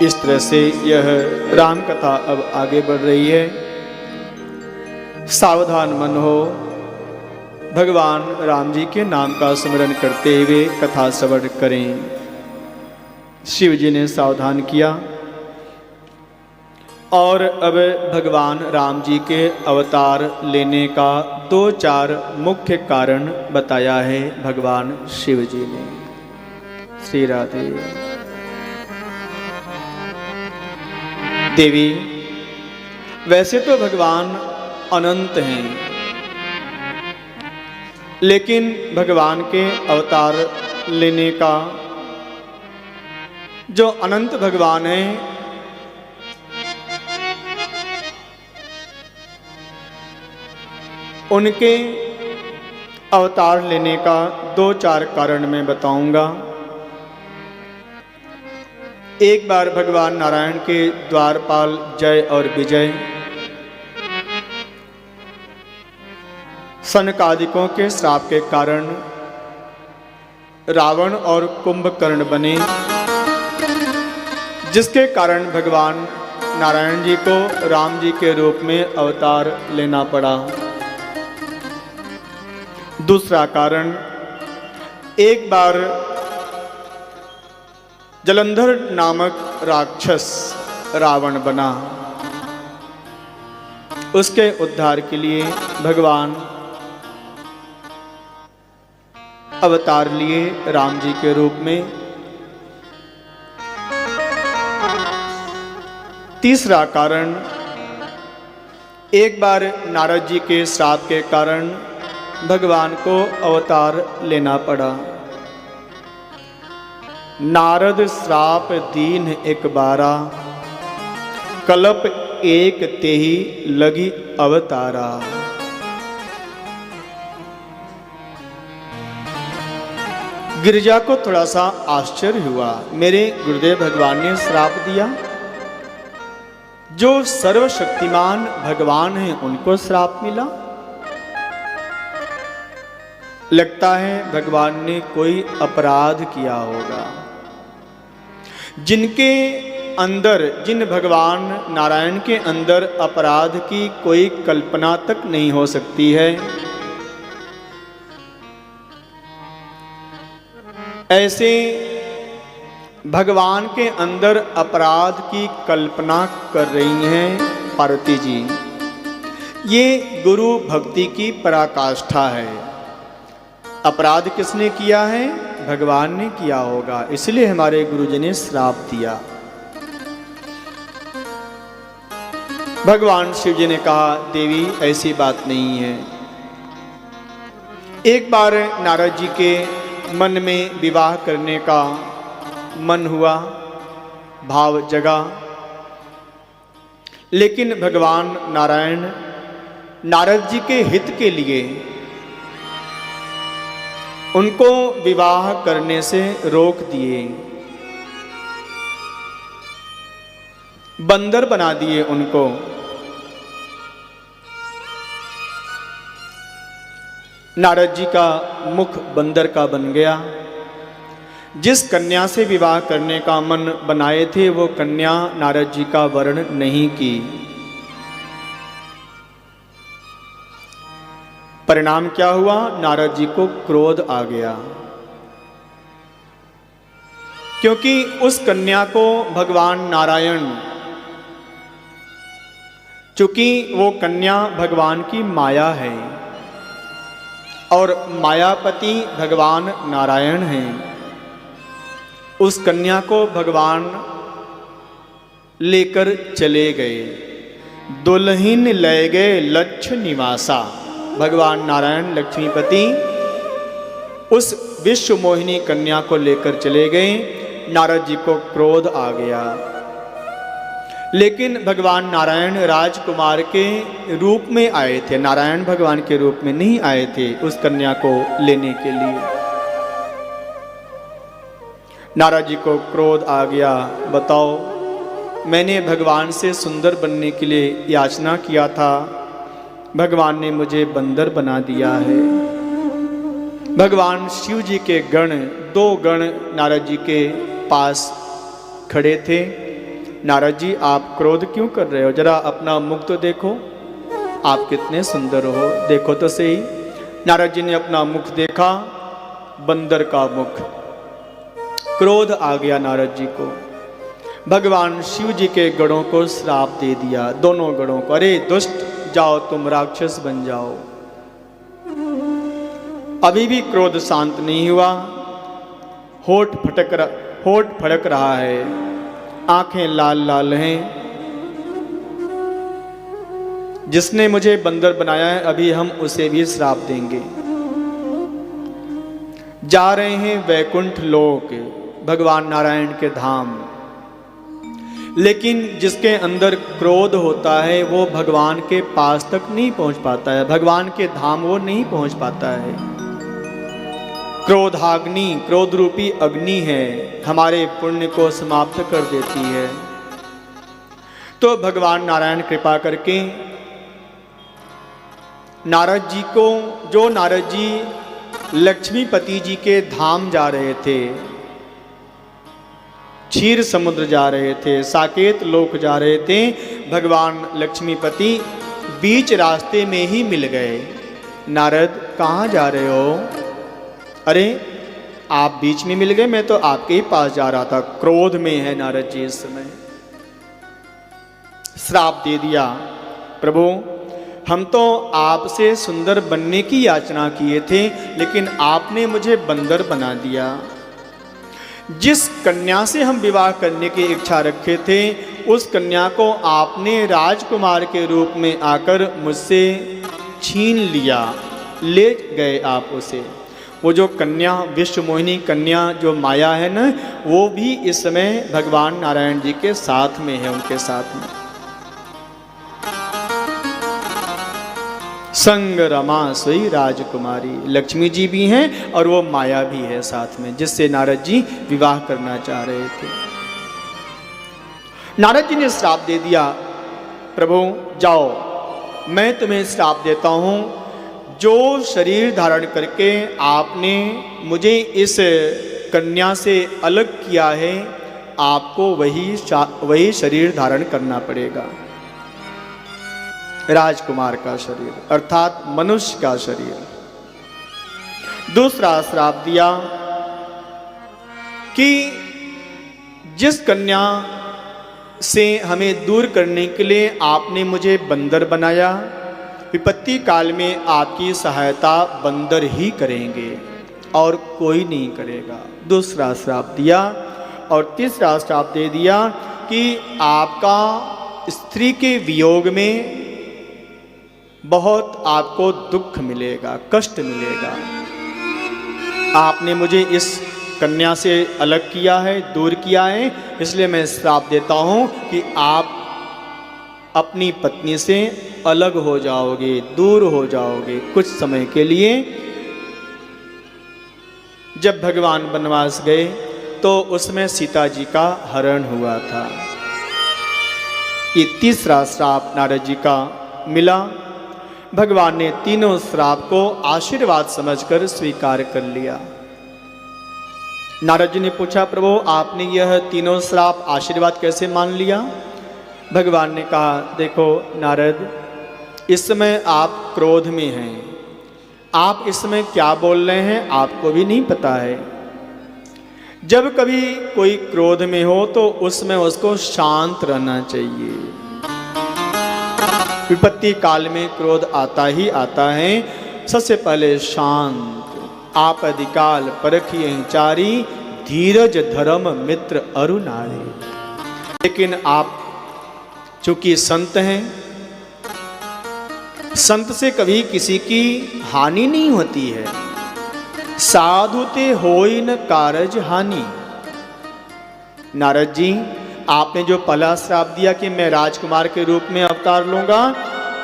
इस तरह से यह राम कथा अब आगे बढ़ रही है। सावधान मन हो, भगवान राम जी के नाम का स्मरण करते हुए कथा श्रवण करें। शिव जी ने सावधान किया और अब भगवान राम जी के अवतार लेने का 2-4 मुख्य कारण बताया है भगवान शिव जी ने। श्री राधे। देवी, वैसे तो भगवान अनंत हैं, लेकिन भगवान के अवतार लेने का जो अनंत भगवान हैं, उनके अवतार लेने का 2-4 कारण मैं बताऊंगा। एक बार भगवान नारायण के द्वारपाल जय और विजय सनकादिकों के श्राप के कारण रावण और कुंभकर्ण बने, जिसके कारण भगवान नारायण जी को राम जी के रूप में अवतार लेना पड़ा। दूसरा कारण, एक बार जलंधर नामक राक्षस रावण बना, उसके उद्धार के लिए भगवान अवतार लिए राम जी के रूप में। तीसरा कारण, एक बार नारद जी के श्राप के कारण भगवान को अवतार लेना पड़ा। नारद श्राप दीन एक बारा, कल्प एक तेहि लगी अवतारा। गिरिजा को थोड़ा सा आश्चर्य हुआ, मेरे गुरुदेव भगवान ने श्राप दिया? जो सर्वशक्तिमान भगवान हैं उनको श्राप मिला? लगता है भगवान ने कोई अपराध किया होगा। जिनके अंदर, जिन भगवान नारायण के अंदर अपराध की कोई कल्पना तक नहीं हो सकती है, ऐसे भगवान के अंदर अपराध की कल्पना कर रही हैं पार्वती जी। ये गुरु भक्ति की पराकाष्ठा है। अपराध किसने किया है? भगवान ने किया होगा, इसलिए हमारे गुरुजी ने श्राप दिया। भगवान शिव जी ने कहा, देवी ऐसी बात नहीं है। एक बार नारद जी के मन में विवाह करने का मन हुआ, भाव जगा, लेकिन भगवान नारायण नारद जी के हित के लिए उनको विवाह करने से रोक दिए, बंदर बना दिए उनको। नारद जी का मुख बंदर का बन गया। जिस कन्या से विवाह करने का मन बनाए थे, वो कन्या नारद जी का वर्ण नहीं की। परिणाम क्या हुआ? नारद जी को क्रोध आ गया, क्योंकि उस कन्या को भगवान नारायण, चूंकि वो कन्या भगवान की माया है और मायापति भगवान नारायण हैं, उस कन्या को भगवान लेकर चले गए। दुल्हन ले गए लक्ष निवासा। भगवान नारायण लक्ष्मीपति उस विश्व मोहिनी कन्या को लेकर चले गए। नारद जी को क्रोध आ गया, लेकिन भगवान नारायण राजकुमार के रूप में आए थे, नारायण भगवान के रूप में नहीं आए थे उस कन्या को लेने के लिए। नारद जी को क्रोध आ गया, बताओ मैंने भगवान से सुंदर बनने के लिए याचना किया था, भगवान ने मुझे बंदर बना दिया है। भगवान शिव जी के गण, 2 गण नारद जी के पास खड़े थे। नारद जी आप क्रोध क्यों कर रहे हो, जरा अपना मुख तो देखो, आप कितने सुंदर हो, देखो तो सही। नारद जी ने अपना मुख देखा, बंदर का मुख। क्रोध आ गया नारद जी को। भगवान शिव जी के गणों को श्राप दे दिया, दोनों गणों को, अरे दुष्ट, जाओ तुम राक्षस बन जाओ। अभी भी क्रोध शांत नहीं हुआ, होठ फड़क रहा है, आंखें लाल लाल हैं। जिसने मुझे बंदर बनाया है अभी हम उसे भी श्राप देंगे। जा रहे हैं वैकुंठ लोक, भगवान नारायण के धाम। लेकिन जिसके अंदर क्रोध होता है वो भगवान के पास तक नहीं पहुंच पाता है, भगवान के धाम वो नहीं पहुंच पाता है। क्रोधाग्नि, क्रोध रूपी अग्नि है, हमारे पुण्य को समाप्त कर देती है। तो भगवान नारायण कृपा करके नारद जी को, जो नारद जी लक्ष्मीपति जी के धाम जा रहे थे, क्षीर समुद्र जा रहे थे, साकेत लोक जा रहे थे, भगवान लक्ष्मीपति बीच रास्ते में ही मिल गए। नारद कहाँ जा रहे हो? अरे आप बीच में मिल गए, मैं तो आपके ही पास जा रहा था। क्रोध में है नारद जी इस समय। श्राप दे दिया, प्रभु हम तो आपसे सुंदर बनने की याचना किए थे, लेकिन आपने मुझे बंदर बना दिया। जिस कन्या से हम विवाह करने की इच्छा रखे थे, उस कन्या को आपने राजकुमार के रूप में आकर मुझसे छीन लिया, ले गए आप उसे। वो जो कन्या, विश्व मोहिनी कन्या जो माया है ना, वो भी इस समय भगवान नारायण जी के साथ में है, उनके साथ में। संग रमा सोई राजकुमारी, लक्ष्मी जी भी हैं और वो माया भी है साथ में, जिससे नारद जी विवाह करना चाह रहे थे। नारद जी ने श्राप दे दिया, प्रभु जाओ, मैं तुम्हें श्राप देता हूं, जो शरीर धारण करके आपने मुझे इस कन्या से अलग किया है, आपको वही शरीर धारण करना पड़ेगा। राजकुमार का शरीर अर्थात मनुष्य का शरीर। दूसरा श्राप दिया कि जिस कन्या से हमें दूर करने के लिए आपने मुझे बंदर बनाया, विपत्ति काल में आपकी सहायता बंदर ही करेंगे और कोई नहीं करेगा। दूसरा श्राप दिया। और तीसरा श्राप दे दिया कि आपका स्त्री के वियोग में बहुत आपको दुख मिलेगा, कष्ट मिलेगा। आपने मुझे इस कन्या से अलग किया है, दूर किया है, इसलिए मैं श्राप देता हूं कि आप अपनी पत्नी से अलग हो जाओगे, दूर हो जाओगे कुछ समय के लिए। जब भगवान वनवास गए तो उसमें सीता जी का हरण हुआ था। ये तीसरा श्राप नारद जी का मिला। भगवान ने तीनों श्राप को आशीर्वाद समझकर स्वीकार कर लिया। नारद जी ने पूछा, प्रभु आपने यह तीनों श्राप आशीर्वाद कैसे मान लिया? भगवान ने कहा, देखो नारद, इस समय आप क्रोध में हैं, आप इस समय क्या बोल रहे हैं आपको भी नहीं पता है। जब कभी कोई क्रोध में हो तो उसमें उसको शांत रहना चाहिए। विपत्ति काल में क्रोध आता ही आता है। सबसे पहले शांत, आपदिकाल परखिए चारी, धीरज धर्म मित्र अरु नारी। लेकिन आप चूंकि संत हैं, संत से कभी किसी की हानि नहीं होती है। साधु ते होई न कारज हानि। नारद जी, आपने जो पहला श्राप दिया कि मैं राजकुमार के रूप में अवतार लूंगा,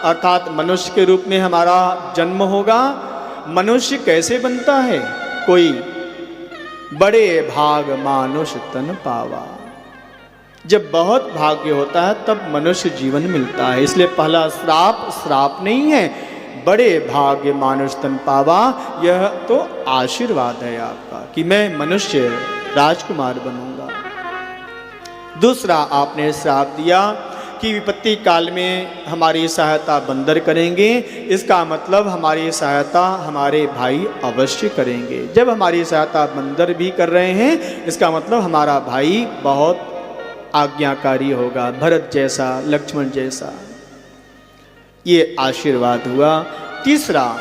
अर्थात मनुष्य के रूप में हमारा जन्म होगा। मनुष्य कैसे बनता है? कोई बड़े भाग मानुष तन पावा। जब बहुत भाग्य होता है तब मनुष्य जीवन मिलता है। इसलिए पहला श्राप नहीं है, बड़े भाग्य मानुष तन पावा। यह तो आशीर्वाद है आपका कि मैं मनुष्य राजकुमार बनूंगा। दूसरा आपने श्राप दिया कि विपत्ति काल में हमारी सहायता बंदर करेंगे। इसका मतलब हमारी सहायता हमारे भाई अवश्य करेंगे। जब हमारी सहायता बंदर भी कर रहे हैं, इसका मतलब हमारा भाई बहुत आज्ञाकारी होगा, भरत जैसा, लक्ष्मण जैसा। ये आशीर्वाद हुआ। तीसरा,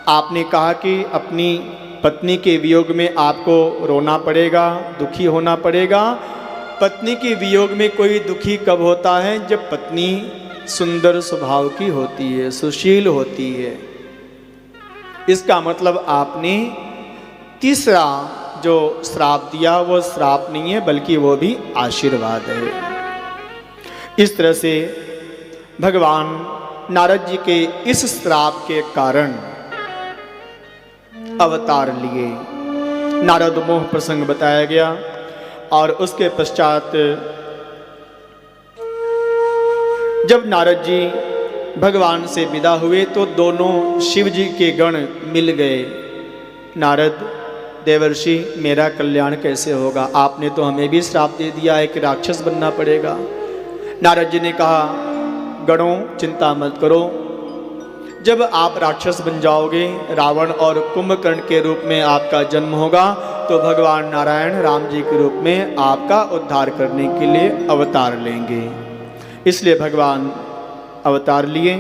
आपने कहा कि अपनी पत्नी के वियोग में आपको रोना पड़ेगा, दुखी होना पड़ेगा। पत्नी के वियोग में कोई दुखी कब होता है? जब पत्नी सुंदर स्वभाव की होती है, सुशील होती है। इसका मतलब आपने तीसरा जो श्राप दिया वो श्राप नहीं है, बल्कि वो भी आशीर्वाद है। इस तरह से भगवान नारद जी के इस श्राप के कारण अवतार लिए। नारद मोह प्रसंग बताया गया और उसके पश्चात जब नारद जी भगवान से विदा हुए तो दोनों शिव जी के गण मिल गए। नारद देवर्षि, मेरा कल्याण कैसे होगा? आपने तो हमें भी श्राप दे दिया है कि राक्षस बनना पड़ेगा। नारद जी ने कहा, गणों चिंता मत करो, जब आप राक्षस बन जाओगे, रावण और कुंभकर्ण के रूप में आपका जन्म होगा, तो भगवान नारायण राम जी के रूप में आपका उद्धार करने के लिए अवतार लेंगे। इसलिए भगवान अवतार लिए।